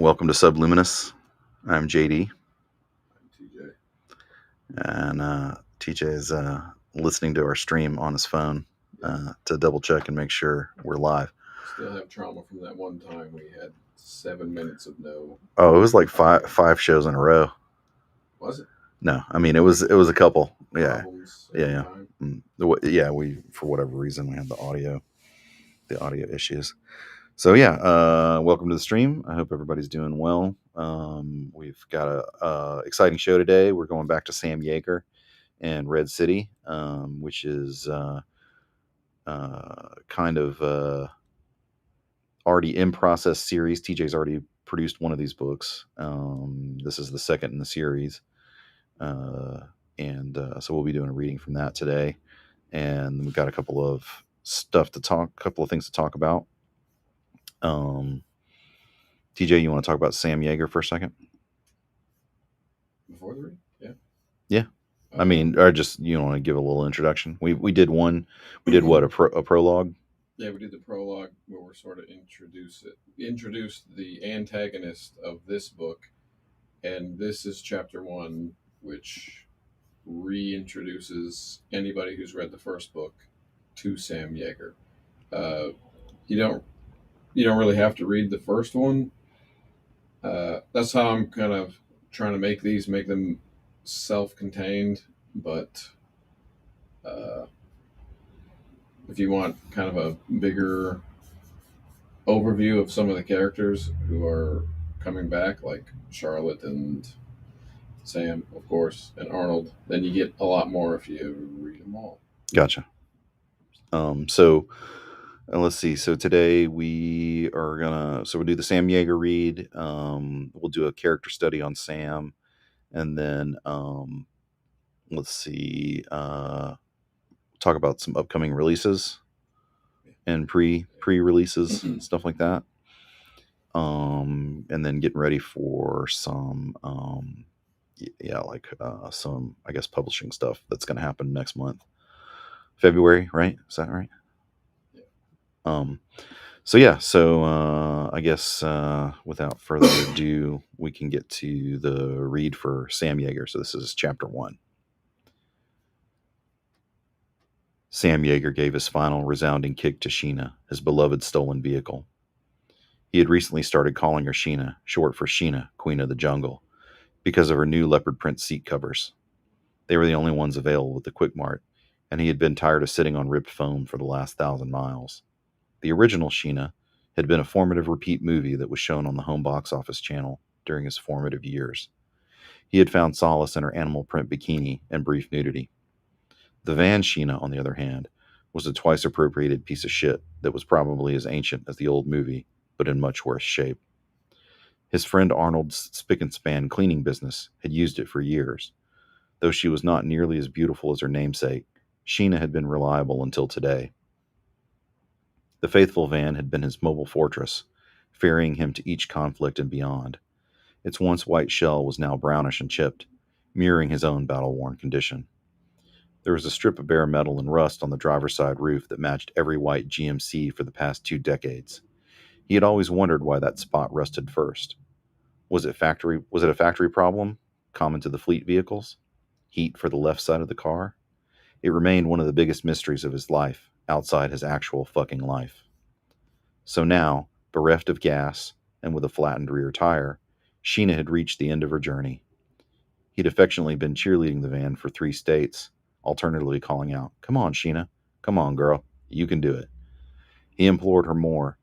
Welcome to Subluminous. I'm JD, TJ. and TJ is listening to our stream on his phone to double check and make sure we're live. Still have trauma from that one time we had 7 minutes of no. Oh, it was like five shows in a row. Was it? No, I mean it was a couple. Problems Yeah. Time? Yeah. We, for whatever reason, we had the audio issues. So yeah, welcome to the stream. I hope everybody's doing well. We've got a exciting show today. We're going back to Sam Yeager and Red City, which is kind of already in process series. TJ's already produced one of these books. This is the second in the series, and so we'll be doing a reading from that today. And we've got a couple of things to talk about. TJ, you want to talk about Sam Yeager for a second? Before the read? Yeah. Yeah. I mean, or just you want to give a little introduction. We did one. We did what, a prologue. Yeah, we did the prologue where we're sort of introduced the antagonist of this book, and this is chapter 1, which reintroduces anybody who's read the first book to Sam Yeager. You don't really have to read the first one. That's how I'm kind of trying to make them self-contained, but if you want kind of a bigger overview of some of the characters who are coming back, like Charlotte and Sam, of course, and Arnold, then you get a lot more if you read them all. Gotcha. So let's see. So today we are we'll do the Sam Yeager read. We'll do a character study on Sam, and then let's see. Talk about some upcoming releases and pre-releases, stuff like that. And then getting ready for some some, I guess, publishing stuff that's going to happen next month, February, right? Is that right? Yeah. So I guess without further ado, we can get to the read for Sam Yeager. So this is chapter 1. Sam Yeager gave his final resounding kick to Sheena, his beloved stolen vehicle. He had recently started calling her Sheena, short for Sheena, Queen of the Jungle, because of her new leopard print seat covers. They were the only ones available at the Quick Mart, and he had been tired of sitting on ripped foam for the last 1,000 miles. The original Sheena had been a formative repeat movie that was shown on the home box office channel during his formative years. He had found solace in her animal print bikini and brief nudity. The van Sheena, on the other hand, was a twice appropriated piece of shit that was probably as ancient as the old movie, but in much worse shape. His friend Arnold's spick and span cleaning business had used it for years. Though she was not nearly as beautiful as her namesake, Sheena had been reliable until today. The faithful van had been his mobile fortress, ferrying him to each conflict and beyond. Its once white shell was now brownish and chipped, mirroring his own battle-worn condition. There was a strip of bare metal and rust on the driver's side roof that matched every white GMC for the past 2 decades. He had always wondered why that spot rusted first. Was it a factory problem, common to the fleet vehicles? Heat for the left side of the car? It remained one of the biggest mysteries of his life, outside his actual fucking life. So now, bereft of gas, and with a flattened rear tire, Sheena had reached the end of her journey. He'd affectionately been cheerleading the van for 3 states, alternately calling out, "Come on, Sheena. Come on, girl. You can do it." He implored her more.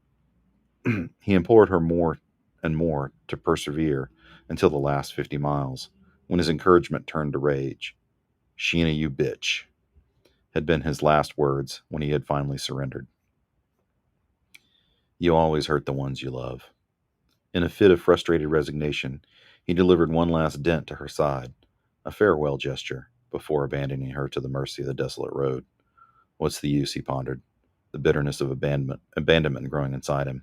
He implored her more and more to persevere until the last 50 miles, when his encouragement turned to rage. "Sheena, you bitch," had been his last words when he had finally surrendered. "You always hurt the ones you love." In a fit of frustrated resignation, he delivered one last dent to her side, a farewell gesture, before abandoning her to the mercy of the desolate road. What's the use, he pondered, the bitterness of abandonment growing inside him.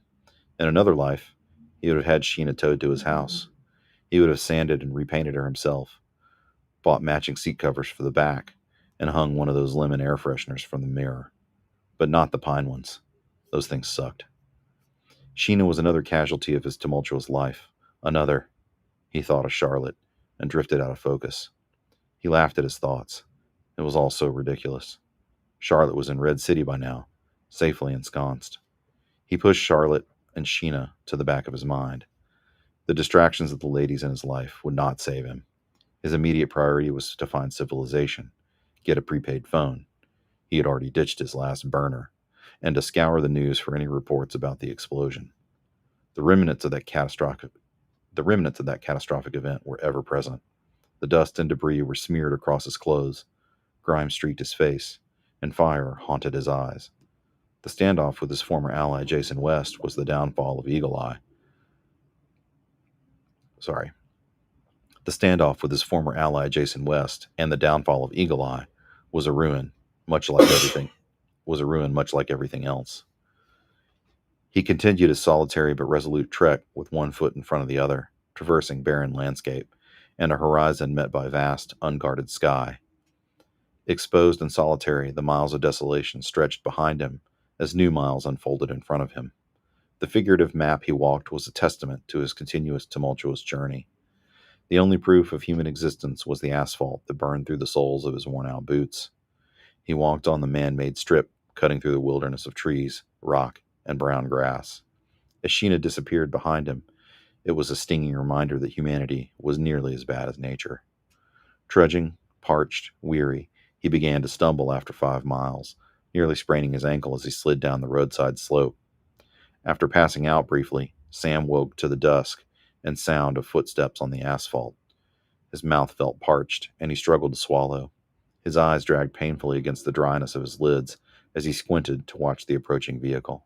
In another life, he would have had Sheena towed to his house. He would have sanded and repainted her himself, bought matching seat covers for the back, and hung one of those lemon air fresheners from the mirror. But not the pine ones. Those things sucked. Sheena was another casualty of his tumultuous life, Another. He thought of Charlotte and drifted out of focus. He laughed at his thoughts. It was all so ridiculous. Charlotte was in Red City by now, safely ensconced. He pushed Charlotte and Sheena to the back of his mind. The distractions of the ladies in his life would not save him. His immediate priority was to find civilization, get a prepaid phone. He had already ditched his last burner, and to scour the news for any reports about the explosion. The remnants of that catastrophic the remnants of that catastrophic event were ever present. The dust and debris were smeared across his clothes, grime streaked his face, and fire haunted his eyes. The standoff with his former ally Jason West was the downfall of Eagle Eye. Sorry. The standoff with his former ally Jason West and the downfall of Eagle Eye was a ruin, much like everything much like everything else. He continued his solitary but resolute trek with one foot in front of the other, traversing barren landscape and a horizon met by vast, unguarded sky. Exposed and solitary, the miles of desolation stretched behind him as new miles unfolded in front of him. The figurative map he walked was a testament to his continuous tumultuous journey. The only proof of human existence was the asphalt that burned through the soles of his worn-out boots. He walked on the man-made strip, cutting through the wilderness of trees, rock, and brown grass. As Sheena disappeared behind him, it was a stinging reminder that humanity was nearly as bad as nature. Trudging, parched, weary, he began to stumble after 5 miles, nearly spraining his ankle as he slid down the roadside slope. After passing out briefly, Sam woke to the dusk and sound of footsteps on the asphalt. His mouth felt parched, and he struggled to swallow. His eyes dragged painfully against the dryness of his lids as he squinted to watch the approaching vehicle.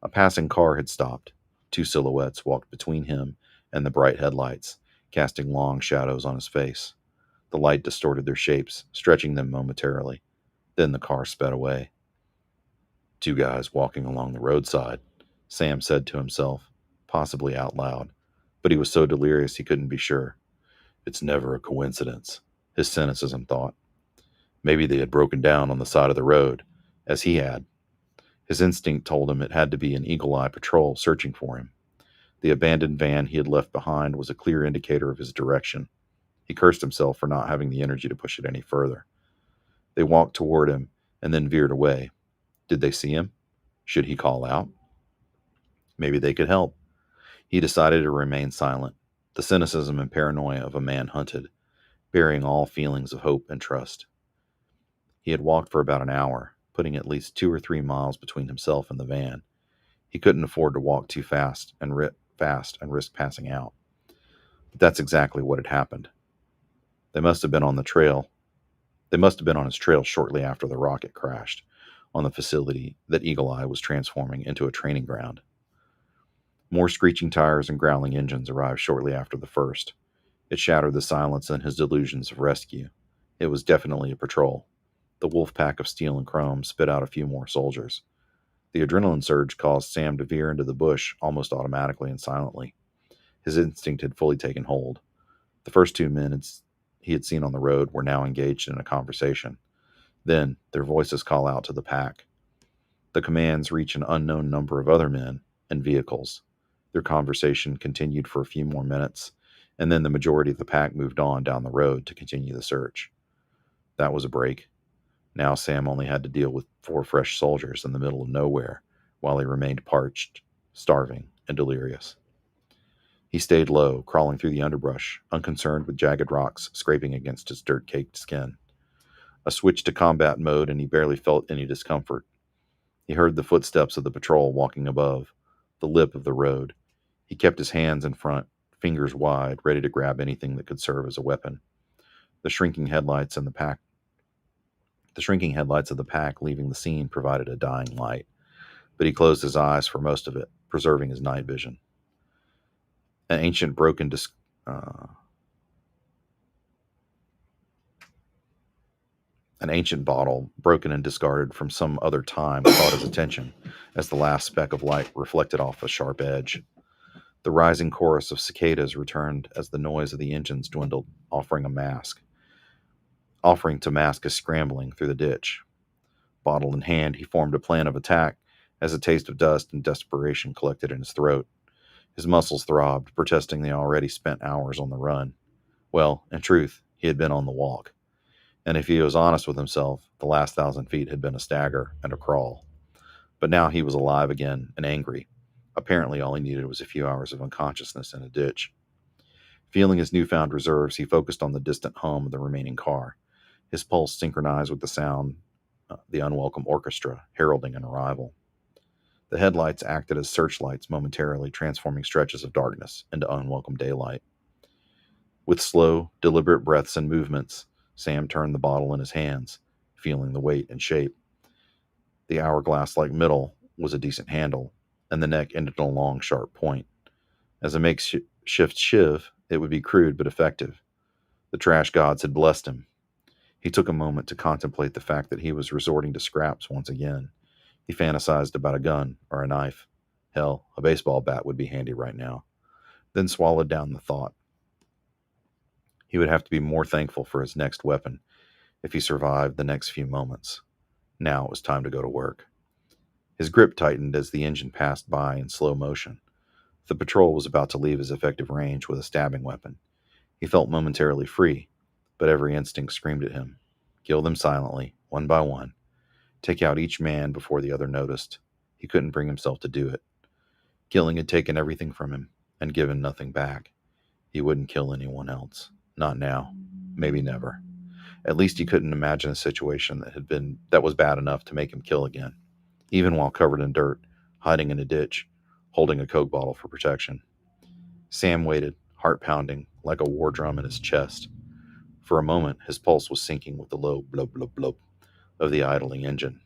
A passing car had stopped. Two silhouettes walked between him and the bright headlights, casting long shadows on his face. The light distorted their shapes, stretching them momentarily. Then the car sped away. Two guys walking along the roadside, Sam said to himself, possibly out loud, but he was so delirious he couldn't be sure. It's never a coincidence, his cynicism thought. Maybe they had broken down on the side of the road, as he had. His instinct told him it had to be an Eagle Eye patrol searching for him. The abandoned van he had left behind was a clear indicator of his direction. He cursed himself for not having the energy to push it any further. They walked toward him and then veered away. Did they see him? Should he call out? Maybe they could help. He decided to remain silent, the cynicism and paranoia of a man hunted, burying all feelings of hope and trust. He had walked for about an hour, putting at least 2 or 3 miles between himself and the van. He couldn't afford to walk too fast and risk passing out. But that's exactly what had happened. They must have been on the trail. They must have been on his trail shortly after the rocket crashed on the facility that Eagle Eye was transforming into a training ground. More screeching tires and growling engines arrived shortly after the first. It shattered the silence and his delusions of rescue. It was definitely a patrol. The wolf pack of steel and chrome spit out a few more soldiers. The adrenaline surge caused Sam to veer into the bush almost automatically and silently. His instinct had fully taken hold. The first 2 men he had seen on the road were now engaged in a conversation. Then their voices call out to the pack. The commands reach an unknown number of other men and vehicles. Their conversation continued for a few more minutes, and then the majority of the pack moved on down the road to continue the search. That was a break. Now Sam only had to deal with 4 fresh soldiers in the middle of nowhere, while he remained parched, starving, and delirious. He stayed low, crawling through the underbrush, unconcerned with jagged rocks scraping against his dirt-caked skin. A switch to combat mode, and he barely felt any discomfort. He heard the footsteps of the patrol walking above, the lip of the road. He kept his hands in front, fingers wide, ready to grab anything that could serve as a weapon. The shrinking headlights of the pack leaving the scene provided a dying light, but he closed his eyes for most of it, preserving his night vision. An ancient bottle, broken and discarded from some other time, caught his attention as the last speck of light reflected off a sharp edge. The rising chorus of cicadas returned as the noise of the engines dwindled, offering to mask his scrambling through the ditch. Bottle in hand, he formed a plan of attack as a taste of dust and desperation collected in his throat. His muscles throbbed, protesting the already spent hours on the run. Well, in truth, he had been on the walk. And if he was honest with himself, the last 1,000 feet had been a stagger and a crawl. But now he was alive again and angry. Apparently, all he needed was a few hours of unconsciousness in a ditch. Feeling his newfound reserves, he focused on the distant hum of the remaining car. His pulse synchronized with the sound, the unwelcome orchestra heralding an arrival. The headlights acted as searchlights, momentarily transforming stretches of darkness into unwelcome daylight. With slow, deliberate breaths and movements, Sam turned the bottle in his hands, feeling the weight and shape. The hourglass like middle was a decent handle, and the neck ended in a long, sharp point. As a makeshift shiv, it would be crude but effective. The trash gods had blessed him. He took a moment to contemplate the fact that he was resorting to scraps once again. He fantasized about a gun or a knife. Hell, a baseball bat would be handy right now. Then swallowed down the thought. He would have to be more thankful for his next weapon if he survived the next few moments. Now it was time to go to work. His grip tightened as the engine passed by in slow motion. The patrol was about to leave his effective range with a stabbing weapon. He felt momentarily free, but every instinct screamed at him. Kill them silently, one by one. Take out each man before the other noticed. He couldn't bring himself to do it. Killing had taken everything from him and given nothing back. He wouldn't kill anyone else. Not now. Maybe never. At least he couldn't imagine a situation that was bad enough to make him kill again, even while covered in dirt, hiding in a ditch, holding a Coke bottle for protection. Sam waited, heart pounding like a war drum in his chest. For a moment, his pulse was sinking with the low blub blub blub of the idling engine.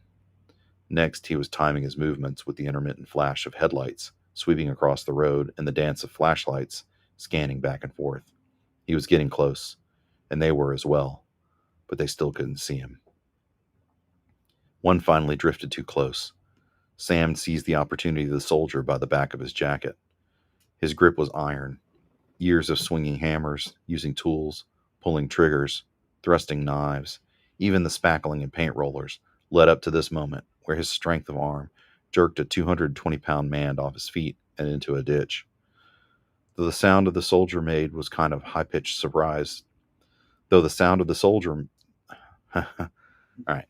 Next, he was timing his movements with the intermittent flash of headlights sweeping across the road and the dance of flashlights scanning back and forth. He was getting close, and they were as well, but they still couldn't see him. One finally drifted too close. Sam seized the opportunity of the soldier by the back of his jacket. His grip was iron. Years of swinging hammers, using tools, pulling triggers, thrusting knives, even the spackling and paint rollers led up to this moment where his strength of arm jerked a 220-pound man off his feet and into a ditch. Though the sound of the soldier made was kind of high-pitched surprise, though the sound of the soldier, all right,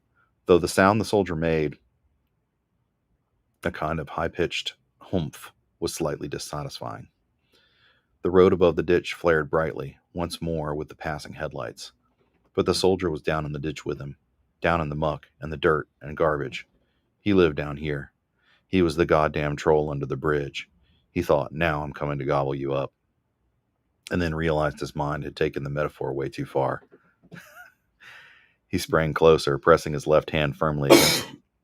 though the sound the soldier made, a kind of high-pitched humph, was slightly dissatisfying. The road above the ditch flared brightly, once more with the passing headlights. But the soldier was down in the ditch with him, down in the muck and the dirt and garbage. He lived down here. He was the goddamn troll under the bridge. He thought, now I'm coming to gobble you up. And then realized his mind had taken the metaphor way too far. He sprang closer, pressing his left hand firmly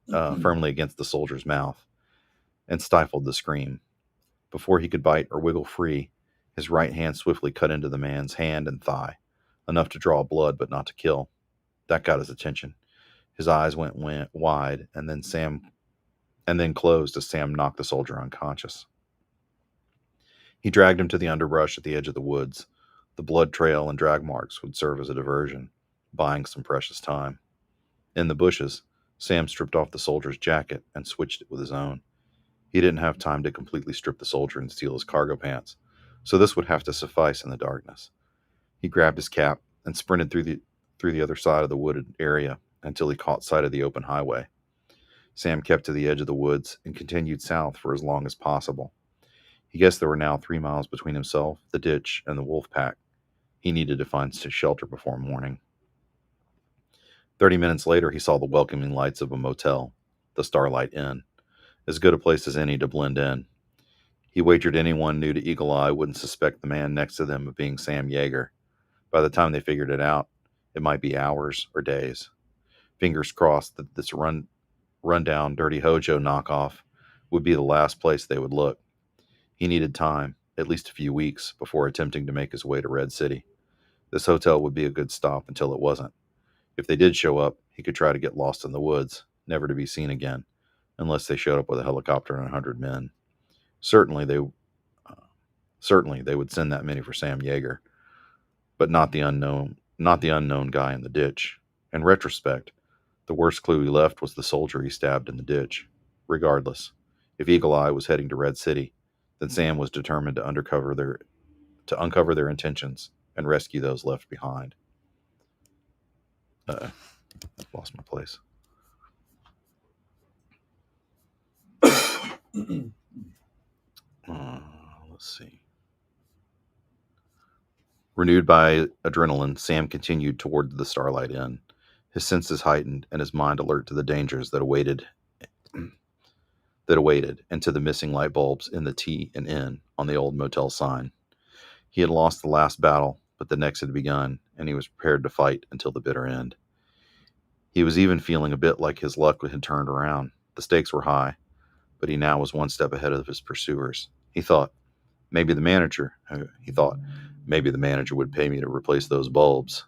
against the soldier's mouth, and stifled the scream. Before he could bite or wiggle free, his right hand swiftly cut into the man's hand and thigh, enough to draw blood but not to kill. That got his attention. His eyes went wide, and then closed as Sam knocked the soldier unconscious. He dragged him to the underbrush at the edge of the woods. The blood trail and drag marks would serve as a diversion, buying some precious time. In the bushes, Sam stripped off the soldier's jacket and switched it with his own. He didn't have time to completely strip the soldier and steal his cargo pants, so this would have to suffice in the darkness. He grabbed his cap and sprinted through the other side of the wooded area until he caught sight of the open highway. Sam kept to the edge of the woods and continued south for as long as possible. He guessed there were now 3 miles between himself, the ditch, and the wolf pack. He needed to find shelter before morning. 30 minutes later, he saw the welcoming lights of a motel, the Starlight Inn, as good a place as any to blend in. He wagered anyone new to Eagle Eye wouldn't suspect the man next to them of being Sam Yeager. By the time they figured it out, it might be hours or days. Fingers crossed that this rundown, dirty Hojo knockoff would be the last place they would look. He needed time, at least a few weeks, before attempting to make his way to Red City. This hotel would be a good stop until it wasn't. If they did show up, he could try to get lost in the woods, never to be seen again, unless they showed up with a helicopter and 100 men. Certainly they would send that many for Sam Yeager, but not the unknown guy in the ditch. In retrospect, the worst clue he left was the soldier he stabbed in the ditch. Regardless, if Eagle Eye was heading to Red City, Then Sam was determined to uncover their intentions and rescue those left behind. Lost my place. Let's see. Renewed by adrenaline, Sam continued toward the Starlight Inn, his senses heightened and his mind alert to the dangers that awaited, and to the missing light bulbs in the T and N on the old motel sign. He had lost the last battle, but the next had begun, and he was prepared to fight until the bitter end. He was even feeling a bit like his luck had turned around. The stakes were high, but he now was one step ahead of his pursuers. Maybe the manager, he thought, maybe the manager would pay me to replace those bulbs.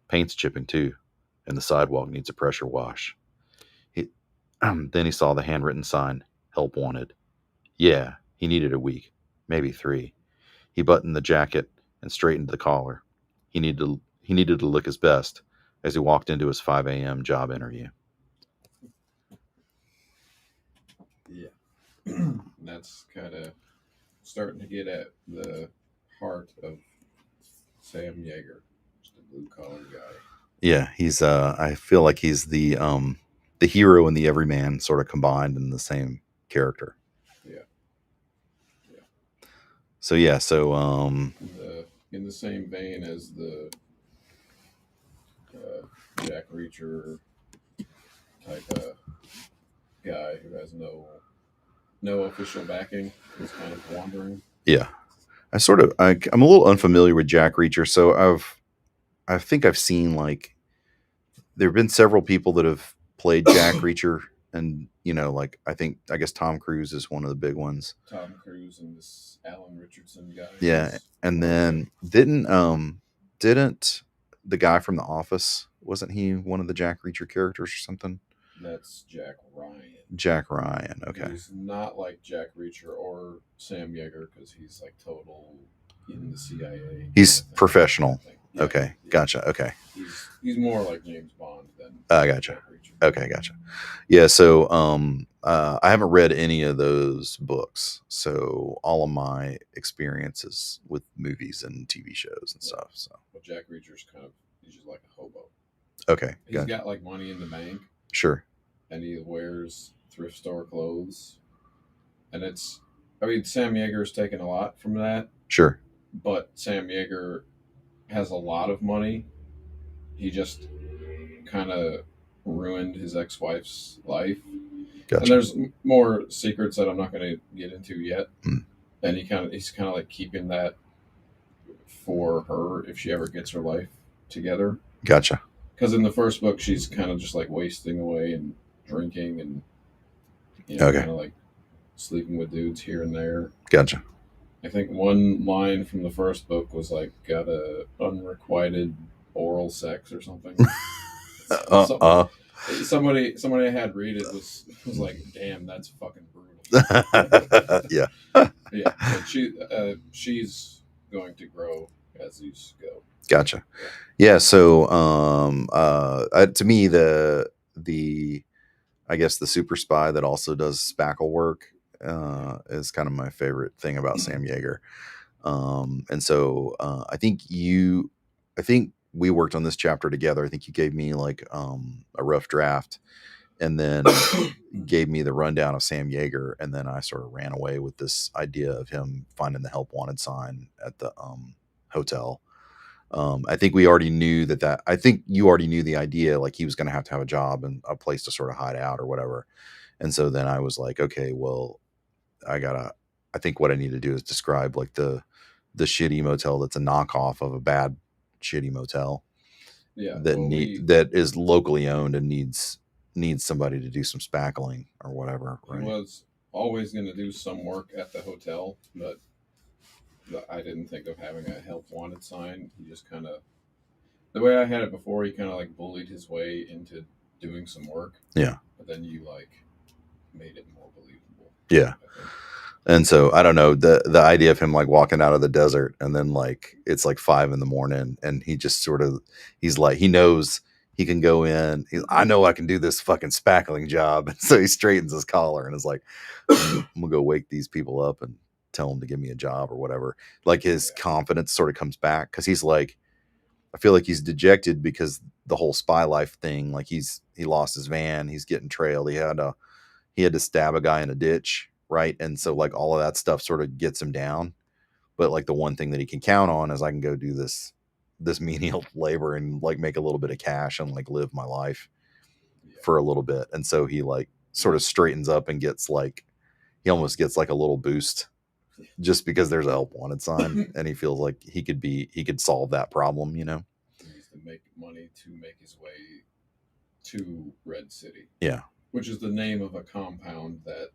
Paint's chipping too, and the sidewalk needs a pressure wash. He, then he saw the handwritten sign, help wanted. Yeah, he needed a week, maybe 3. He buttoned the jacket and straightened the collar. He needed to look his best as he walked into his 5 a.m. job interview. Yeah. That's kind of starting to get at the heart of Sam Yeager, just a blue collar guy. Yeah, he's I feel like he's the hero and the everyman sort of combined in the same character. Yeah. Yeah. So In the same vein as the Jack Reacher type of guy who has no official backing, is kind of wandering. yeah. I'm a little unfamiliar with Jack Reacher, so I think I've seen like there have been several people that have played Jack Reacher, and I guess Tom Cruise is one of the big ones. Tom Cruise and this Alan Richardson guy. Yeah, and then didn't the guy from The Office, wasn't he one of the Jack Reacher characters or something? That's Jack Ryan. Jack Ryan, okay. He's not like Jack Reacher or Sam Yeager because he's like total in the CIA. He's professional. Yeah, Okay, yeah. gotcha. Okay, He's more like James Bond than gotcha. Jack Reacher. Okay, gotcha. Yeah, so I haven't read any of those books, so all of my experiences with movies and TV shows and stuff. So But Jack Reacher's he's just like a hobo. okay, He's got like money in the bank, sure. and he wears thrift store clothes. And Sam Yeager's taken a lot from that, Sure. but Sam Yeager has a lot of money. He just kind of ruined his ex-wife's life. Gotcha. And there's more secrets that I'm not going to get into yet. Mm. And he's kind of like keeping that for her if she ever gets her life together. Gotcha. Because in the first book, she's kind of just like wasting away and drinking and Okay. kind of like sleeping with dudes here and there. Gotcha. I think one line from the first book was like, got a unrequited oral sex or something. Somebody I had read it was like, damn, that's fucking brutal. Yeah. Yeah, but she's going to grow as these go. Gotcha. Yeah. So, to me, I guess the super spy that also does spackle work is kind of my favorite thing about Sam Yeager. And so I think we worked on this chapter together. I think you gave me like a rough draft, and then gave me the rundown of Sam Yeager, and then I sort of ran away with this idea of him finding the help wanted sign at the hotel. I think we already knew that. I think you already knew the idea, like he was going to have a job and a place to sort of hide out or whatever. And so then I was like, okay, well, I think what I need to do is describe like the shitty motel that's a knockoff of a bad shitty motel. Yeah. That is locally owned and needs somebody to do some spackling or whatever. Right? He was always going to do some work at the hotel, but I didn't think of having a help wanted sign. He just kind of, the way I had it before, he kind of like bullied his way into doing some work. Yeah. But then you like made it more believable. Yeah. And so I don't know, the idea of him like walking out of the desert and then like it's like 5 a.m. and he just sort of, he's like, he knows he can go in. I know I can do this fucking spackling job. And so he straightens his collar and is like, I'm gonna go wake these people up and tell him to give me a job or whatever. Like his Yeah. confidence sort of comes back because he's like, I feel like he's dejected because the whole spy life thing. Like he lost his van, he's getting trailed. He had to stab a guy in a ditch, right? And so like all of that stuff sort of gets him down. But like the one thing that he can count on is I can go do this menial labor and like make a little bit of cash and like live my life Yeah. for a little bit. And so he like sort of straightens up and gets like he almost gets like a little boost just because there's a help wanted sign and he feels like he could solve that problem, you know? He needs to make money to make his way to Red City, Yeah. which is the name of a compound that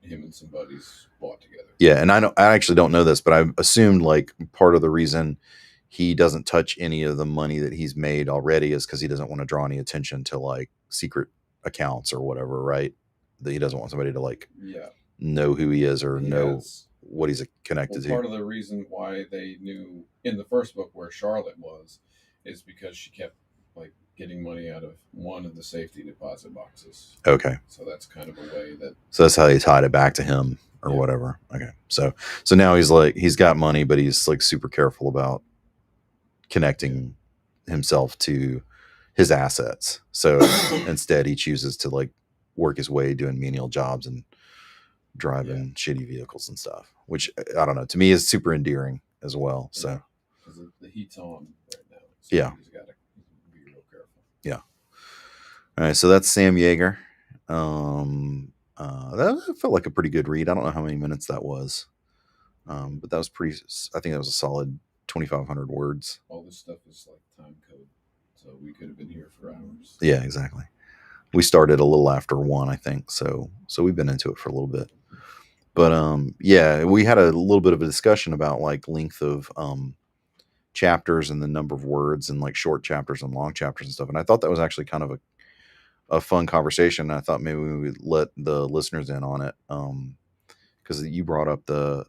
him and some buddies bought together. Yeah, and I actually don't know this, but I assumed like part of the reason he doesn't touch any of the money that he's made already is because he doesn't want to draw any attention to like secret accounts or whatever, right? That he doesn't want somebody to like Yeah. know who he is or He know has, what he's well, connected to. part of the reason why they knew in the first book where Charlotte was is because she kept like getting money out of one of the safety deposit boxes. Okay, So that's kind of a way that, so that's how he tied it back to him or yeah. whatever. Okay, so now he's like he's got money, but he's like super careful about connecting himself to his assets. So instead, he chooses to like work his way doing menial jobs and driving shitty vehicles and stuff, which I don't know, to me is super endearing as well. So because the heat's on right now. So yeah, he's got to be real careful. yeah. All right, so that's Sam Yeager. That felt like a pretty good read. I don't know how many minutes that was, but that was pretty. I think that was a solid 2,500 words. All this stuff is like time code, so we could have been here for hours. Yeah, exactly. We started a little after 1, I think. So we've been into it for a little bit. But yeah, we had a little bit of a discussion about like length of chapters and the number of words and like short chapters and long chapters and stuff. And I thought that was actually kind of a fun conversation. I thought maybe we would let the listeners in on it. Because you brought up the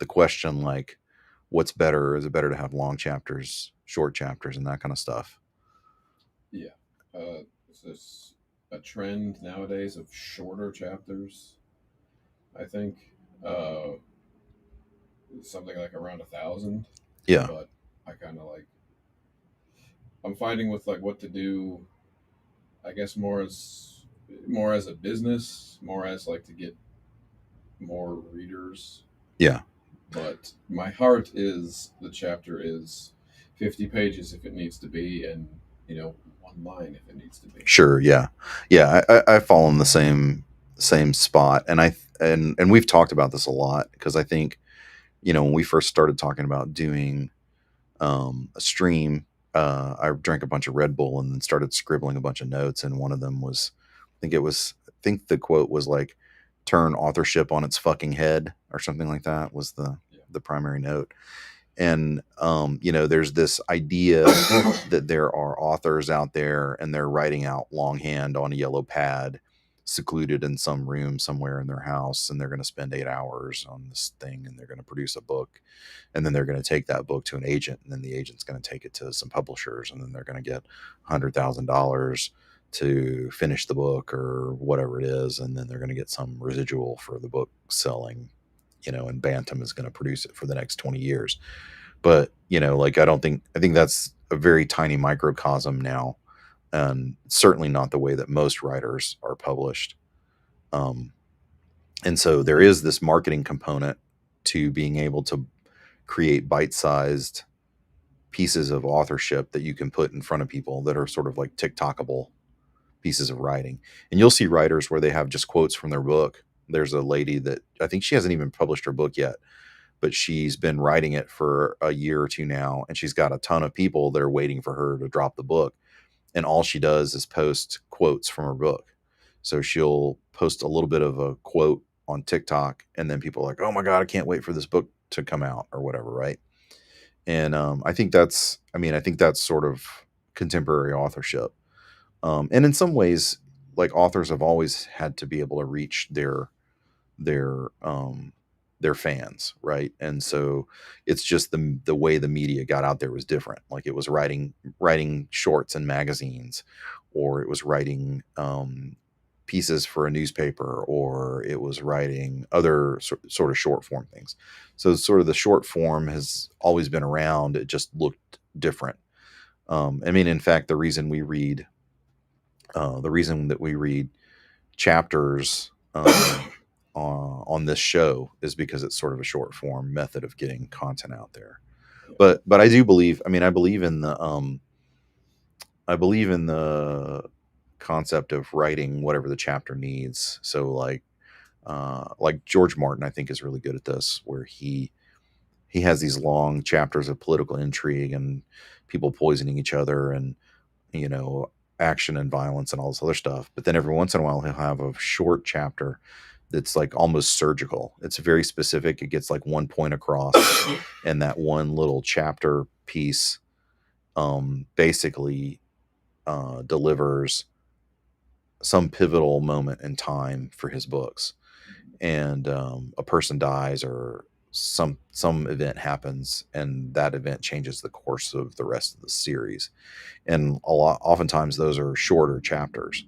question like, what's better? Is it better to have long chapters, short chapters, and that kind of stuff? Yeah. Is this a trend nowadays of shorter chapters? I think uh, something like around 1,000. Yeah, But I kind of like I'm fighting with like what to do. I guess more as a business, more as like to get more readers. yeah. But my heart is the chapter is 50 pages if it needs to be, and one line if it needs to be. Sure, yeah, yeah. I fall in the same spot, and and we've talked about this a lot because I think when we first started talking about doing a stream, I drank a bunch of Red Bull and then started scribbling a bunch of notes, and one of them was, I think the quote was like, "Turn authorship on its fucking head" or something like that was the Yeah. the primary note. And there's this idea that there are authors out there and they're writing out longhand on a yellow pad secluded in some room somewhere in their house, and they're going to spend 8 hours on this thing, and they're going to produce a book, and then they're going to take that book to an agent, and then the agent's going to take it to some publishers, and then they're going to get $100,000 to finish the book or whatever it is, and then they're going to get some residual for the book selling, and Bantam is going to produce it for the next 20 years. But like I think that's a very tiny microcosm now, and certainly not the way that most writers are published. um, and so there is this marketing component to being able to create bite-sized pieces of authorship that you can put in front of people that are sort of like TikTokable pieces of writing. And you'll see writers where they have just quotes from their book. There's a lady that I think she hasn't even published her book yet, but she's been writing it for a year or two now, and she's got a ton of people that are waiting for her to drop the book. And all she does is post quotes from her book. So she'll post a little bit of a quote on TikTok, and then people are like, "Oh my god, I can't wait for this book to come out," or whatever, right? And I think that's sort of contemporary authorship. And in some ways, like authors have always had to be able to reach their um their fans, right? And so it's just the way the media got out there was different. Like it was writing shorts in magazines, or it was writing pieces for a newspaper, or it was writing other sort of short form things. So sort of the short form has always been around. It just looked different. I mean, in fact, the reason that we read chapters on this show is because it's sort of a short form method of getting content out there. Yeah. But I do believe. I mean, I believe in the concept of writing whatever the chapter needs. So like George Martin, I think is really good at this, where he has these long chapters of political intrigue and people poisoning each other, and you know, action and violence and all this other stuff. But then every once in a while, he'll have a short chapter that's like almost surgical. It's very specific. It gets like one point across, and that one little chapter piece basically delivers some pivotal moment in time for his books. And a person dies, or some event happens, and that event changes the course of the rest of the series. And oftentimes those are shorter chapters.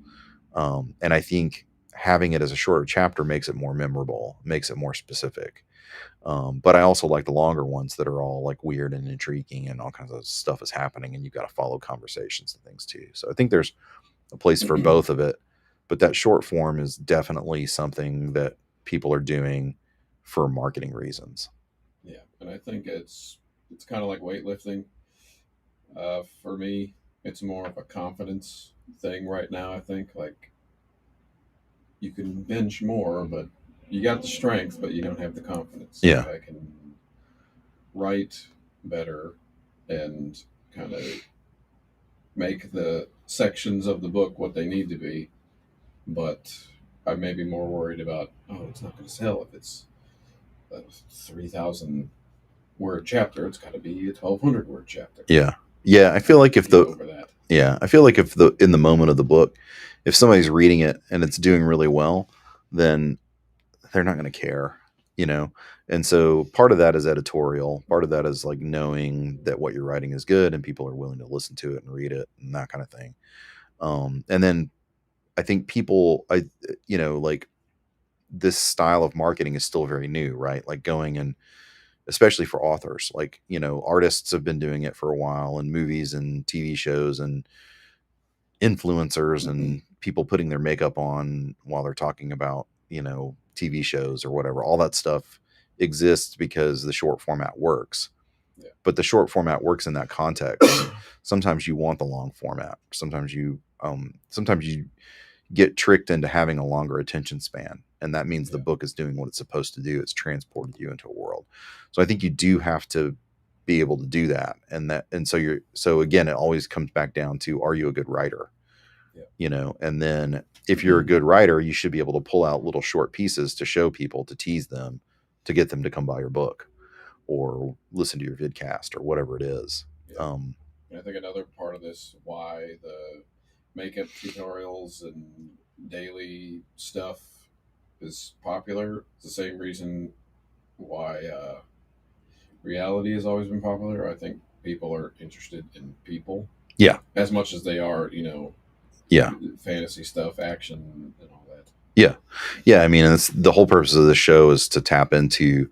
And I think having it as a shorter chapter makes it more memorable, makes it more specific. But I also like the longer ones that are all like weird and intriguing, and all kinds of stuff is happening, and you've got to follow conversations and things too. So I think there's a place for both of it. But that short form is definitely something that people are doing for marketing reasons. Yeah, and I think it's kind of like weightlifting. For me, it's more of a confidence thing right now. I think like you can bench more, but you got the strength, but you don't have the confidence. Yeah. Like I can write better and kind of make the sections of the book what they need to be, but I may be more worried about, oh, it's not going to sell if it's a 3,000 word chapter. It's got to be a 1,200 word chapter. Yeah. Yeah. I feel like if Be the, over that. yeah, I feel like if the, in the moment of the book, if somebody's reading it and it's doing really well, then they're not going to care, you know? And so part of that is editorial. Part of that is like knowing that what you're writing is good and people are willing to listen to it and read it and that kind of thing. And then I think people, like this style of marketing is still very new, right? Like going and especially for authors, like, artists have been doing it for a while, and movies and TV shows and influencers and people putting their makeup on while they're talking about, TV shows or whatever. All that stuff exists because the short format works. Yeah. But the short format works in that context. Sometimes you want the long format. Sometimes you get tricked into having a longer attention span, and that means the Yeah. book is doing what it's supposed to do. It's transported you into a world. So I think you do have to be able to do that. And so again, it always comes back down to, are you a good writer? Yeah. And then if you're a good writer, you should be able to pull out little short pieces to show people, to tease them, to get them to come buy your book or listen to your vidcast or whatever it is. Yeah. And I think another part of this, why the makeup tutorials and daily stuff is popular, it's the same reason why reality has always been popular. I think people are interested in people Yeah. as much as they are, Yeah. fantasy stuff, action, and all that. Yeah. Yeah. I mean, it's, the whole purpose of the show is to tap into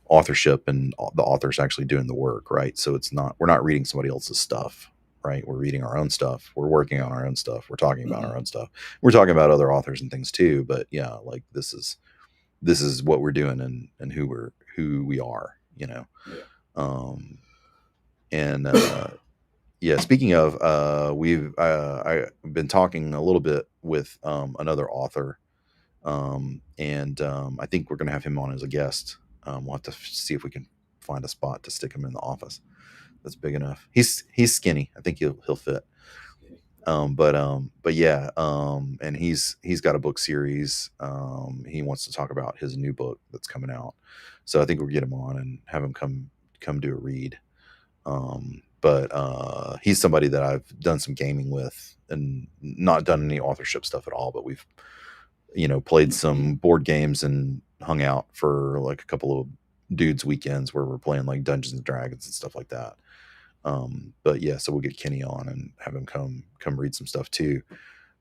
authorship and the author's actually doing the work, right? So we're not reading somebody else's stuff, right? We're reading our own stuff. We're working on our own stuff. We're talking about our own stuff. We're talking about other authors and things too. But yeah, like this is what we're doing, and who we are, Yeah. Um, and yeah, speaking of, I've been talking a little bit with another author, and I think we're going to have him on as a guest. We'll have to see if we can find a spot to stick him in the office that's big enough. He's skinny. I think he'll fit. But yeah, and he's got a book series. He wants to talk about his new book that's coming out. So I think we'll get him on and have him come do a read. But he's somebody that I've done some gaming with and not done any authorship stuff at all, but we've, played some board games and hung out for like a couple of dudes weekends where we're playing like Dungeons and Dragons and stuff like that. But yeah, so we'll get Kenny on and have him come read some stuff too.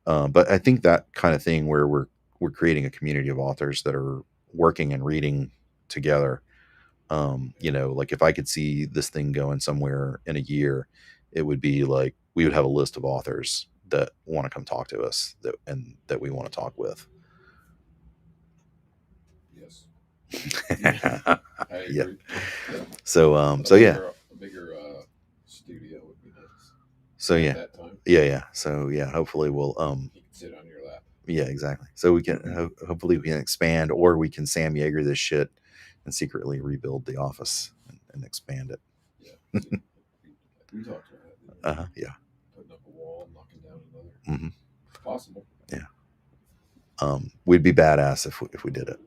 But I think that kind of thing where we're creating a community of authors that are working and reading together. Like if I could see this thing going somewhere in a year, it would be like we would have a list of authors that want to come talk to us that we want to talk with. Yes. Yeah, I Yeah. agree. Yeah. So yeah. A bigger studio would be nice So at yeah. that time. Yeah. So yeah, hopefully we'll You can sit on your lap. yeah, exactly. So we can hopefully we can expand, or we can Sam Yeager this shit and secretly rebuild the office and expand it. Yeah. See, we talked about it. Yeah. Putting up a wall, knocking down another. Hmm. It's possible. Yeah. We'd be badass if we did it.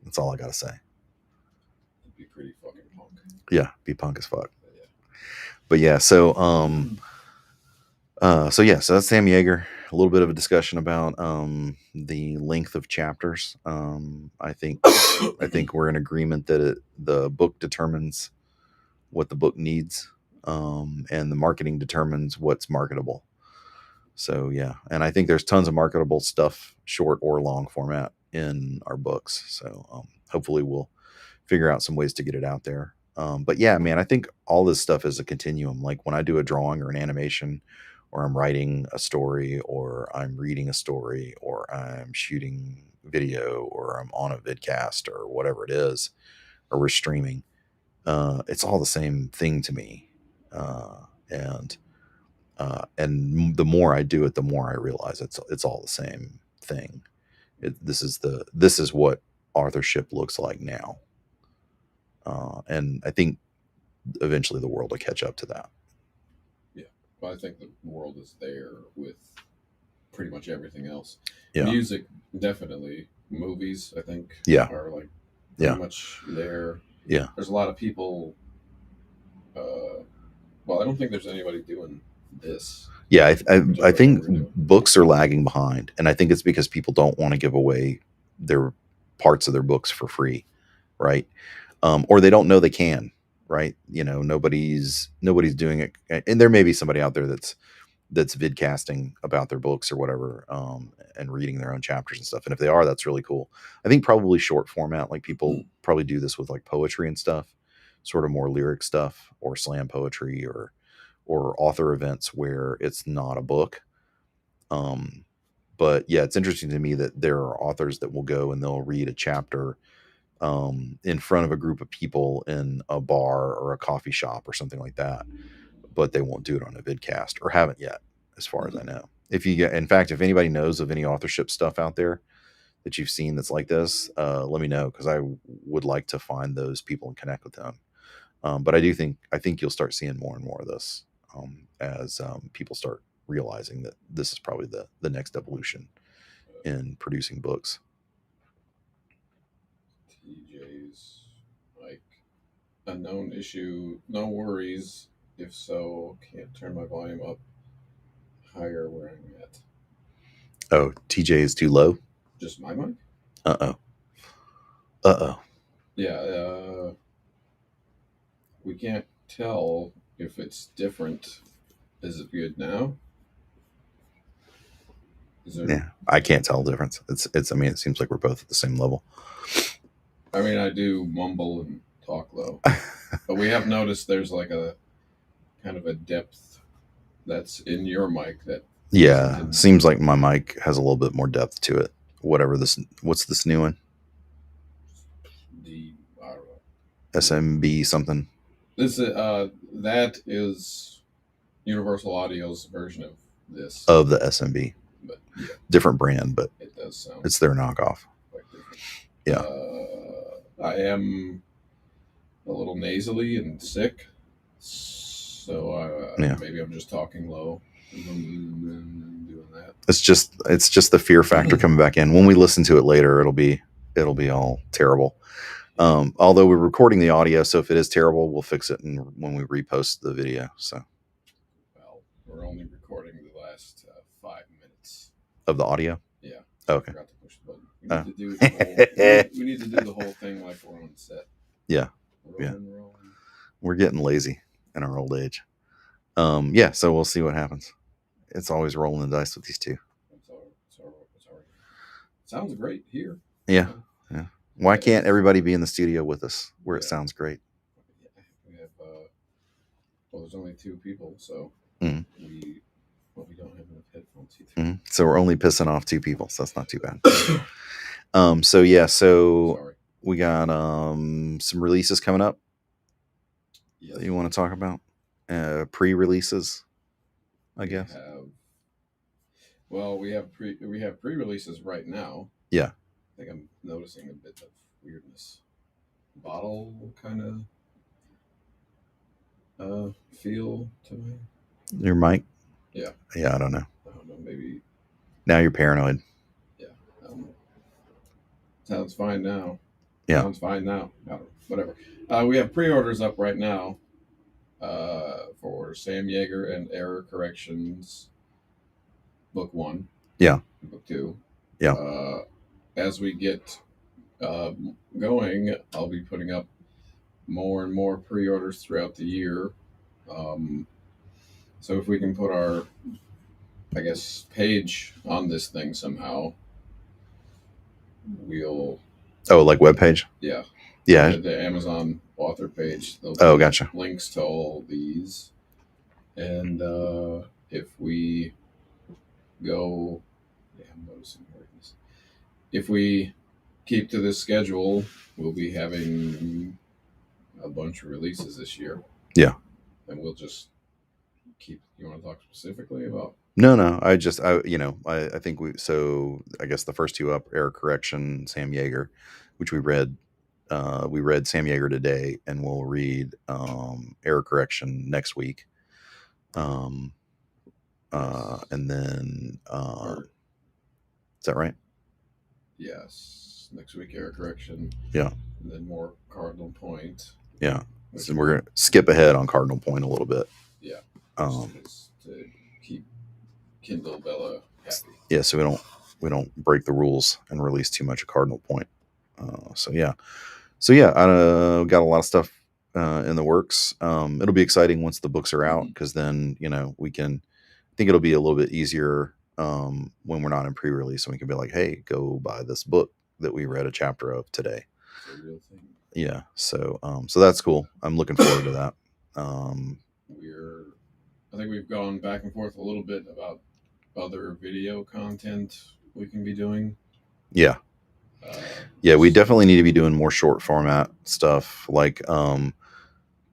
That's all I gotta say. It'd be pretty fucking punk. Yeah, be punk as fuck. Yeah. But yeah, so that's Sam Yeager. A little bit of a discussion about the length of chapters. I think we're in agreement that the book determines what the book needs, and the marketing determines what's marketable. So yeah, and I think there's tons of marketable stuff, short or long format, in our books. So hopefully we'll figure out some ways to get it out there. But yeah, man, I think all this stuff is a continuum. Like when I do a drawing or an animation, or I'm writing a story, or I'm reading a story, or I'm shooting video, or I'm on a vidcast, or whatever it is, or we're streaming, it's all the same thing to me. And the more I do it, the more I realize it's all the same thing. This is what authorship looks like now, and I think eventually the world will catch up to that. Yeah. But I think the world is there with pretty much everything else. Yeah, Music, definitely. Movies, I think, yeah, are like yeah, pretty much there. yeah, There's a lot of people. Well, I don't think there's anybody doing this. yeah. I Like think what we're doing. books are lagging behind, and I think it's because people don't want to give away their parts of their books for free, right? Or they don't know they can, right? Nobody's doing it, and there may be somebody out there that's vidcasting about their books or whatever, and reading their own chapters and stuff. And if they are, that's really cool. I think probably short format, like people probably do this with like poetry and stuff, sort of more lyric stuff, or slam poetry, or author events where it's not a book. Um, but yeah, it's interesting to me that there are authors that will go and they'll read a chapter in front of a group of people in a bar or a coffee shop or something like that, but they won't do it on a vidcast, or haven't yet, as far as I know. If you get, in fact, if anybody knows of any authorship stuff out there that you've seen that's like this, let me know, because I would like to find those people and connect with them. But I think you'll start seeing more and more of this, as people start realizing that this is probably the next evolution in producing books. TJ's like unknown issue. No worries. If so, can't turn my volume up higher where I'm at. Oh, TJ is too low. Just my mic? Uh oh. Uh oh. Yeah. We can't tell if it's different. Is it good now? Is there? Yeah, I can't tell the difference. It's. I mean, it seems like we're both at the same level. I mean, I do mumble and talk low, but we have noticed there's like a kind of a depth that's in your mic that Yeah, isn't in seems like my mic has a little bit more depth to it. What's this new one? the. I don't know. SMB something. This is that is Universal Audio's version of this, Of the SMB, but yeah, different brand, but it does sound it's their knockoff. quite different. Yeah. I am a little nasally and sick, so Yeah. maybe I'm just talking low. Doing that. It's just the fear factor coming back in. When we listen to it later, it'll be all terrible. Although we're recording the audio, so if it is terrible, we'll fix it when we repost the video. So Well, we're only recording the last 5 minutes. of the audio. Yeah. Okay. I forgot to push the button. We need to do the whole. we need to do the whole thing like we're on set. Yeah. Rolling. We're getting lazy in our old age. Yeah, so we'll see what happens. It's always rolling the dice with these two. That's all sounds great here. Yeah, yeah. Why can't It's everybody be in the studio with us where it yeah. sounds great? We have well, there's only two people, so Mm, we don't have enough headphones So we're only pissing off two people, so that's not too bad. either. So yeah, so Sorry. we got some releases coming up Yes. that you want to talk about? Pre-releases, I We guess. have well, we have pre-releases right now. Yeah. I think I'm noticing a bit of weirdness. Bottle kind of feel to me. Your mic? Yeah. Yeah, I don't know. I don't know. Maybe. Now you're paranoid. Yeah. Sounds fine now. Yeah. Sounds fine now. I don't, whatever. We have pre-orders up right now for Sam Yeager and Error Corrections, Book 1. Yeah. Book 2. Yeah. As we get going, I'll be putting up more and more pre-orders throughout the year. So if we can put our, I guess, page on this thing somehow, we'll. Oh, like webpage? Yeah. Yeah. The Amazon author page. Oh, gotcha. Links to all these. And if we go, yeah, I'm noticing weirdness. If we keep to this schedule, we'll be having a bunch of releases this year. Yeah. And we'll just keep. You want to talk specifically about? No. I think I guess the first two up, Error Correction, Sam Yeager, which we read. We read Sam Yeager today, and we'll read Error Correction next week. And then is that right? Yes. Next week, Error Correction. Yeah. And then more Cardinal Point. Yeah. So we're gonna skip ahead on Cardinal Point a little bit. Yeah. Just to keep Kindle Bella happy. Yeah, so we don't break the rules and release too much of Cardinal Point. So yeah, I got a lot of stuff in the works. It'll be exciting once the books are out, because then we can. I think it'll be a little bit easier when we're not in pre-release, and we can be like, hey, go buy this book that we read a chapter of today. It's a real thing. Yeah, so that's cool. I'm looking forward to that. I think we've gone back and forth a little bit about other video content we can be doing. Yeah. Yeah, we definitely need to be doing more short format stuff, like that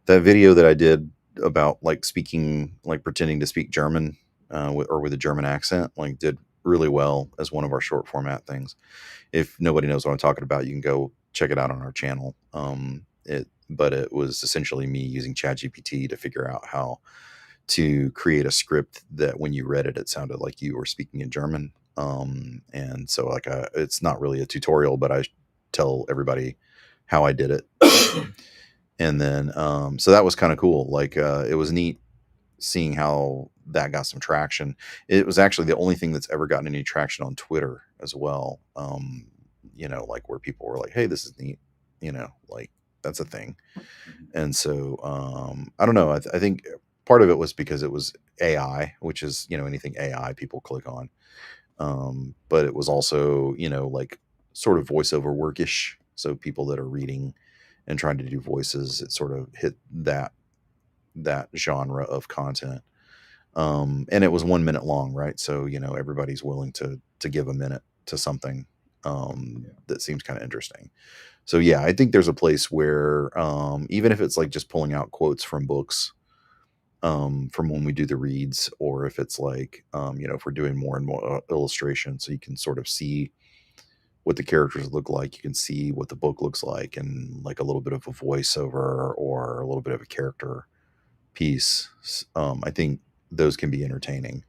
video that I did about like speaking, like pretending to speak German with a German accent, like did really well as one of our short format things. If nobody knows what I'm talking about, you can go check it out on our channel. But it was essentially me using ChatGPT to figure out how to create a script that when you read it, it sounded like you were speaking in German. And so like it's not really a tutorial, but I tell everybody how I did it. And then so that was kind of cool. Like it was neat seeing how that got some traction. It was actually the only thing that's ever gotten any traction on Twitter as well. Like where people were like, hey, this is neat, like that's a thing. And so I don't know. I think part of it was because it was AI, which is, anything AI people click on. But it was also, like sort of voiceover workish. So people that are reading and trying to do voices, it sort of hit that genre of content. And it was 1 minute long, right? So, everybody's willing to give a minute to something that seems kind of interesting. So yeah, I think there's a place where even if it's like just pulling out quotes from books from when we do the reads, or if it's like if we're doing more and more illustration, so you can sort of see what the characters look like, you can see what the book looks like, and like a little bit of a voiceover or a little bit of a character piece. I think those can be entertaining.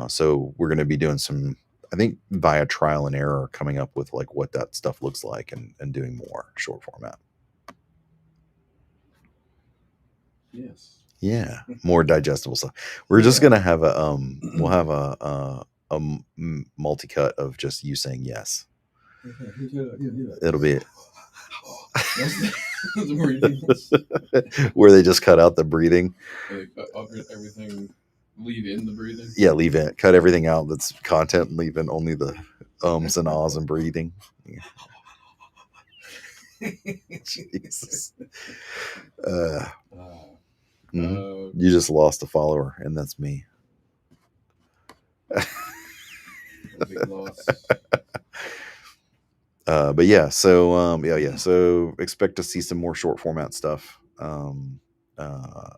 So we're going to be doing some, I think, via trial and error, coming up with like what that stuff looks like, and doing more short format. Yes. Yeah, more digestible stuff. We're just gonna have we'll have a multi-cut of just you saying yes. It'll be where they just cut out the breathing. Everything, leave in the breathing. Yeah, leave in, cut everything out that's content, and leave in only the ums and ahs and breathing. Jesus. Uh, Uh, mhm. uh, You just lost a follower, and that's me. a big loss. But yeah, so yeah. So expect to see some more short format stuff.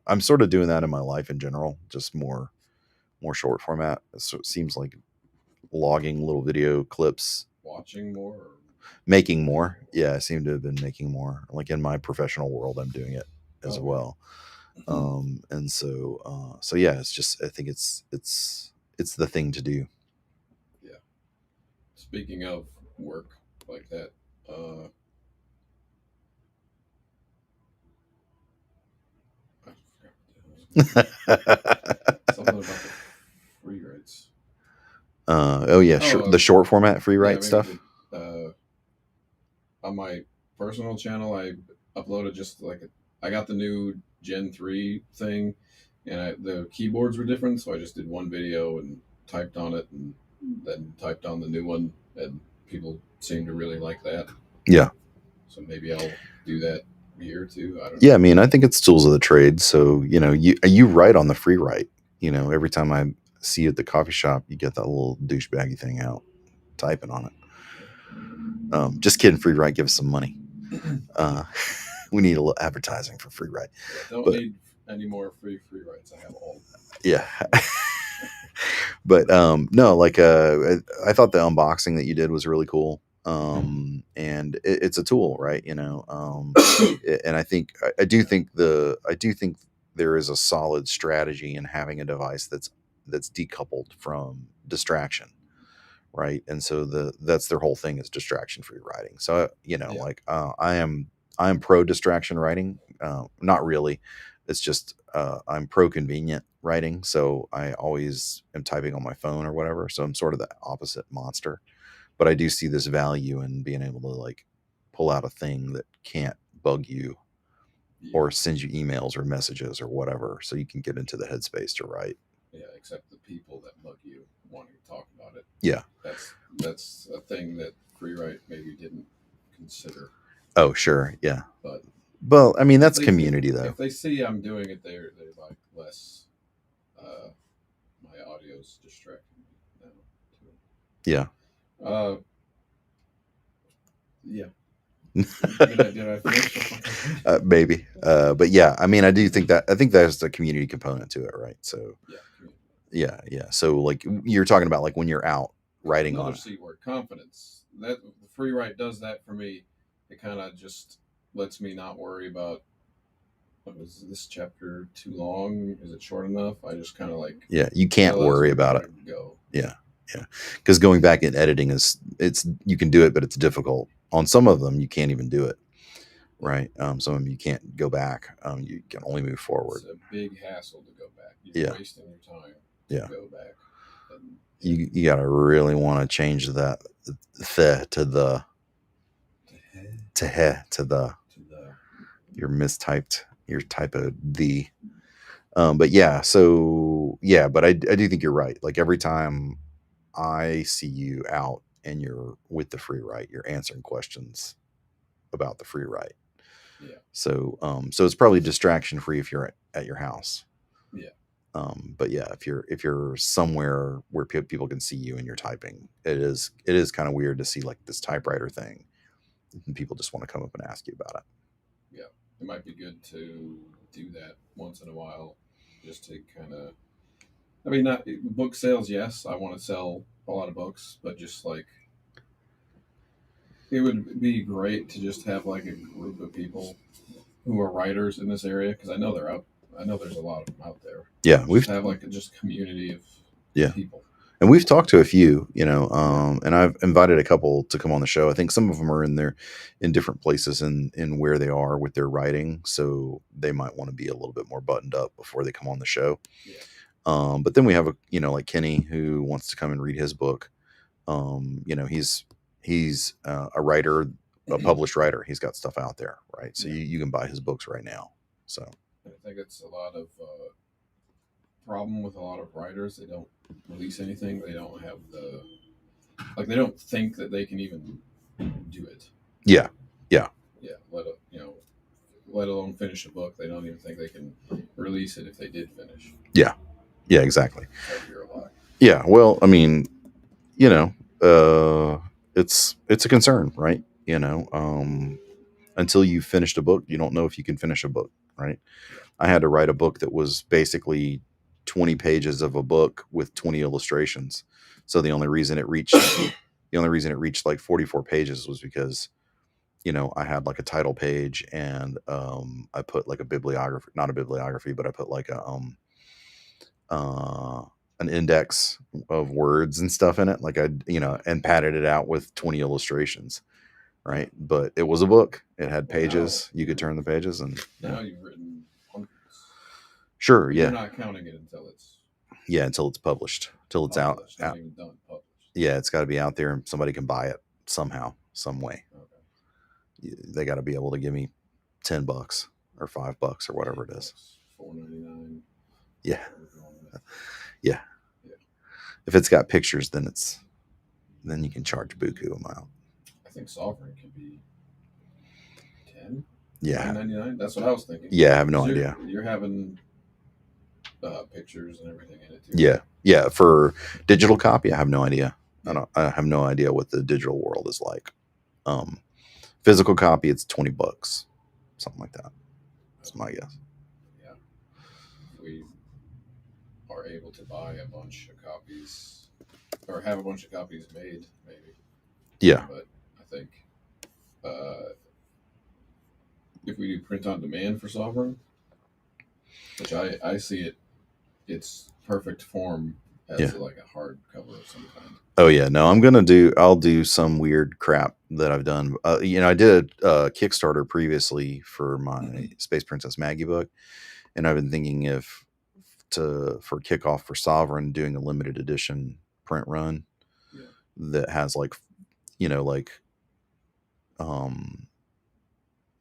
I'm sort of doing that in my life in general, just more short format. So it seems like logging little video clips, Watching more or making making more. Yeah, I seem to have been making more. Like in my professional world, I'm doing it more? as Oh, well. And so yeah, it's just I think it's the thing to do. yeah. Speaking of work like that, uh, I forgot what the hell I was going to say. Something about the free rights. Oh yeah, Oh, the short format free yeah, write maybe stuff. the on my personal channel, I uploaded just like I got the new Gen 3 thing, and the keyboards were different, so I just did one video and typed on it, and then typed on the new one, and people seem to really like that. Yeah. So maybe I'll do that here too. I don't Yeah, know. I mean, I think it's tools of the trade. So, you write on the free write. Every time I see you at the coffee shop, you get that little douchebaggy thing out, typing on it. Just kidding, free write, give us some money. Uh, we need a little advertising for free write. Yeah, don't But need any more free rights. I have all. yeah, but no, like I thought the unboxing that you did was really cool. And it's a tool, right? And I do think there is a solid strategy in having a device that's decoupled from distraction, right? And so that's their whole thing is distraction free writing. So Yeah, like I am pro distraction writing. Not really. It's just I'm pro convenient writing. So I always am typing on my phone or whatever. So I'm sort of the opposite monster. But I do see this value in being able to like pull out a thing that can't bug you yeah, or send you emails or messages or whatever, so you can get into the headspace to write. yeah. Except the people that bug you wanting to talk about it. Yeah. That's a thing that free write maybe didn't consider. Oh, sure. Yeah. But Well, I mean, if that's they community though. if they see I'm doing it, they're like less. Uh, my audio's distracting me now too. Yeah. Uh, yeah. Did I finish? Maybe. But yeah, I mean, I think there's a community component to it, right? So Yeah, community. yeah, yeah. So like you're talking about like when you're out writing Another on it. C word, confidence. That the free write does that for me. It kind of just lets me not worry about, is this chapter too long? Is it short enough? I just kind of like, Yeah, you it can't allows worry me to about kind it. of go. Yeah, yeah. Because going back and editing it's you can do it, but it's difficult. On some of them, you can't even do it, Yeah, right? Some of them you can't go back. You can only move forward. it's a big hassle to go back. You're Yeah, wasting your time to yeah. go back. And yeah, You gotta really want to change that the to the to head to the to the your mistyped your type of the. But yeah, so yeah, but I do think you're right. Like every time I see you out and you're with the free write, you're answering questions about the free write. yeah, So it's probably distraction free if you're at your house. yeah, But yeah, if you're somewhere where people can see you and you're typing, it is kind of weird to see like this typewriter thing, and people just want to come up and ask you about it. yeah. It might be good to do that once in a while, just to kind of. I mean, not book sales. Yes, I want to sell a lot of books, but just like it would be great to just have like a group of people who are writers in this area, because I know they're out. I know there's a lot of them out there. Yeah, Just have like a just community of yeah, people. and we've talked to a few, Yeah, and I've invited a couple to come on the show. I think some of them are in different places in where they are with their writing, so they might want to be a little bit more buttoned up before they come on the show. yeah, But then we have like Kenny who wants to come and read his book. He's a writer, a published writer. He's got stuff out there, right? So yeah. you can buy his books right now. So I think it's a lot of problem with a lot of writers. They don't release anything. They don't have the like they don't think that they can even do it. Yeah. Yeah. Yeah, let alone finish a book. They don't even think they can release it if they did finish, Yeah. Yeah, exactly. which I hear a lot. Yeah. Well, I mean, you know, it's a concern, right? Until you finished a book, you don't know if you can finish a book, right? Yeah. I had to write a book that was basically 20 pages of a book with 20 illustrations. So the only reason it reached like 44 pages was because, I had like a title page, and I put like a bibliography, not a bibliography, but I put like uh, an index of words and stuff in it, like Yeah. and padded it out with 20 illustrations, right? But it was a book. It had Well, now pages. You could turn the pages, and now you've written hundreds, sure, but you're yeah, not counting it until it's yeah, until it's published, till it's out, published, not out. even done published. Yeah, it's got to be out there, and somebody can buy it somehow, some way. Okay. They got to be able to give me $10 or $5 or whatever it is. $8, 4.99. Yeah, Everything on that. yeah. Yeah. If it's got pictures, then you can charge buku amount. I think Sovereign can be 10, Yeah, 9.99. That's what I was thinking. yeah. I have no Because idea. you're having pictures and everything in it too. Yeah, yeah. For digital copy, I have no idea. Yeah. I have no idea what the digital world is like. Um, Physical copy, it's $20, something like that. That's my guess. Yeah. If we are able to buy a bunch of copies or have a bunch of copies made, maybe. Yeah, But I think uh, if we do print on demand for Sovereign, which I see it, it's perfect form yeah. as like a hardcover of some kind. Oh yeah, no, I'll do some weird crap that I've done. I did a Kickstarter previously for my Space Princess Maggie book, and I've been thinking if to for kickoff for Sovereign, doing a limited edition print run Yeah. that has like, like um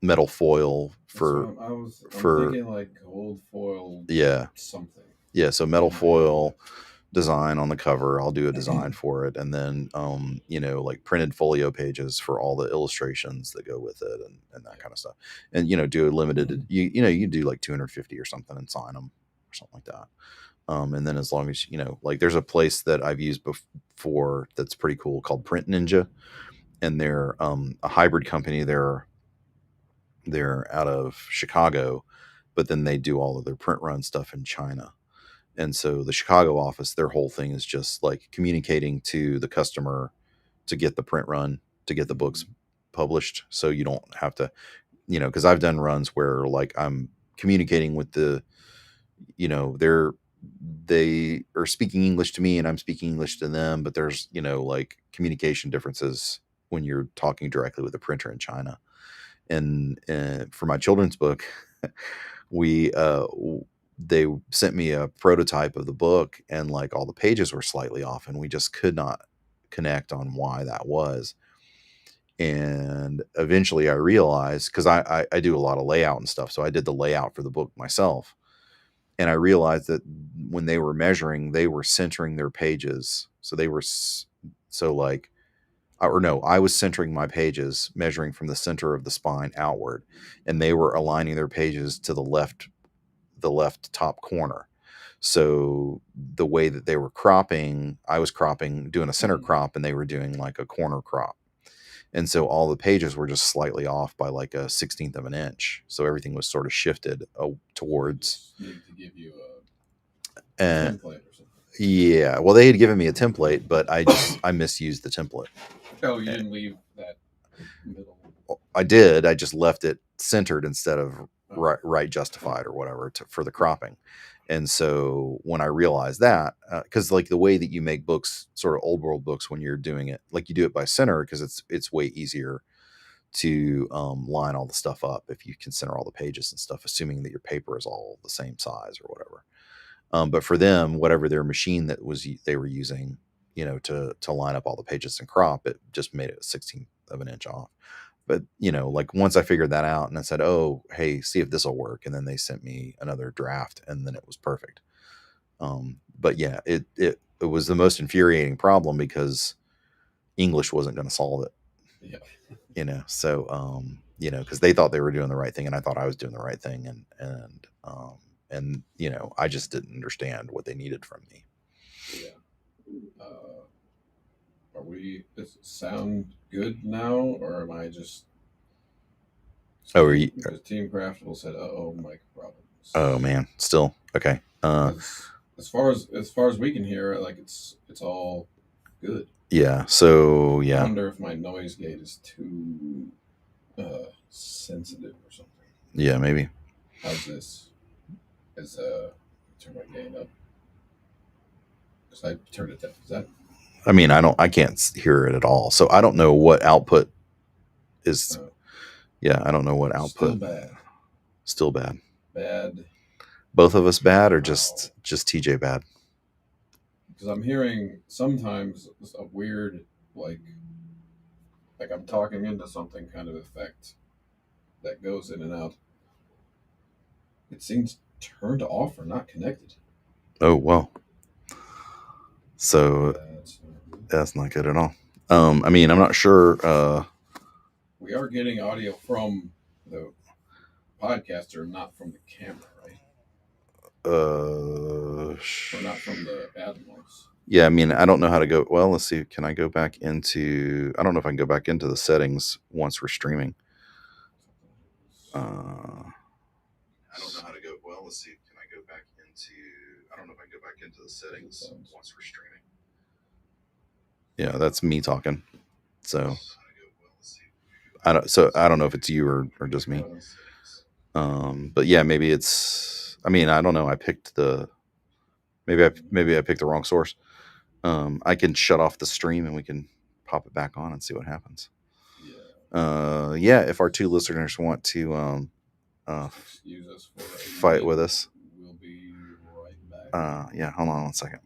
metal foil That's for what I'm for thinking like gold foil yeah, something yeah, so metal in my head. foil design on the cover. I'll do a design for it, and then like printed folio pages for all the illustrations that go with it, and that Yeah. kind of stuff. And do a limited, you do like 250 or something and sign them or something like that. And then as long as like there's a place that I've used before that's pretty cool called Print Ninja, and they're a hybrid company. They're out of Chicago, but then they do all of their print run stuff in China. And so the Chicago office, their whole thing is just like communicating to the customer to get the print run, to get the books published. So you don't have to, because I've done runs where like I'm communicating with they are speaking English to me and I'm speaking English to them, but there's, like communication differences when you're talking directly with a printer in China. And for my children's book, we they sent me a prototype of the book, and like all the pages were slightly off, and we just could not connect on why that was. And eventually I realized, because I do a lot of layout and stuff, so I did the layout for the book myself, and I realized that when they were measuring, they were centering their pages, so they were so like, or no, I was centering my pages, measuring from the center of the spine outward, and they were aligning their pages to the left top corner. So the way that they were cropping, I was cropping, doing a center crop, and they were doing like a corner crop. And so all the pages were just slightly off by like a 16th of an inch. So everything was sort of shifted We towards. just need to give you a Uh, template or something. yeah, well, they had given me a template, but I misused the template. Oh, you didn't leave that middle. I did. I just left it centered instead of Oh, right justified or whatever for the cropping. And so when I realized that, because like the way that you make books, sort of old world books, when you're doing it, like you do it by center, because it's way easier to line all the stuff up if you can center all the pages and stuff, assuming that your paper is all the same size or whatever. But for them, whatever their machine they were using, to line up all the pages and crop, it just made it a 16th of an inch off. But like once I figured that out and I said, "Oh, hey, see if this will work," and then they sent me another draft, and then it was perfect. But yeah, it was the most infuriating problem because English wasn't going to solve it. Yeah. So because they thought they were doing the right thing, and I thought I was doing the right thing, and I just didn't understand what they needed from me. Yeah. Uh, does it sound good now, or am I just. Oh, are you? Because Team Craftable said, "Oh, mic problems." Oh man, still okay. Because as far as we can hear, like it's all good. Yeah. So I yeah, wonder if my noise gate is too sensitive or something. yeah, maybe. How's this? Is turn my gain up? Because I turned it down. Is that I mean, I can't hear it at all. So I don't know what output is. Yeah, I don't know what still output. bad? Still bad. Bad. Both of us bad, or Wow. just TJ bad? Because I'm hearing sometimes a weird like I'm talking into something kind of effect that goes in and out. It seems turned off or not connected. Oh well. So That's not good at all. I mean, I'm not sure. We are getting audio from the podcaster, not from the camera, right? Or not from the Atmos. Yeah, I mean, I don't know how to go. Well, let's see. Can I go back into? I don't know if I can go back into the settings once we're streaming. I don't know how to go. Well, let's see. Can I go back into? I don't know if I can go back into the settings once we're streaming. Yeah, that's me talking. So I don't. So I don't know if it's you or just me. But yeah, maybe it's. I mean, I don't know. I picked the. Maybe I picked the wrong source. I can shut off the stream and we can pop it back on and see what happens. Yeah. If our two listeners want to Excuse us for fight with us, we'll be right back. yeah. Hold on 1 second.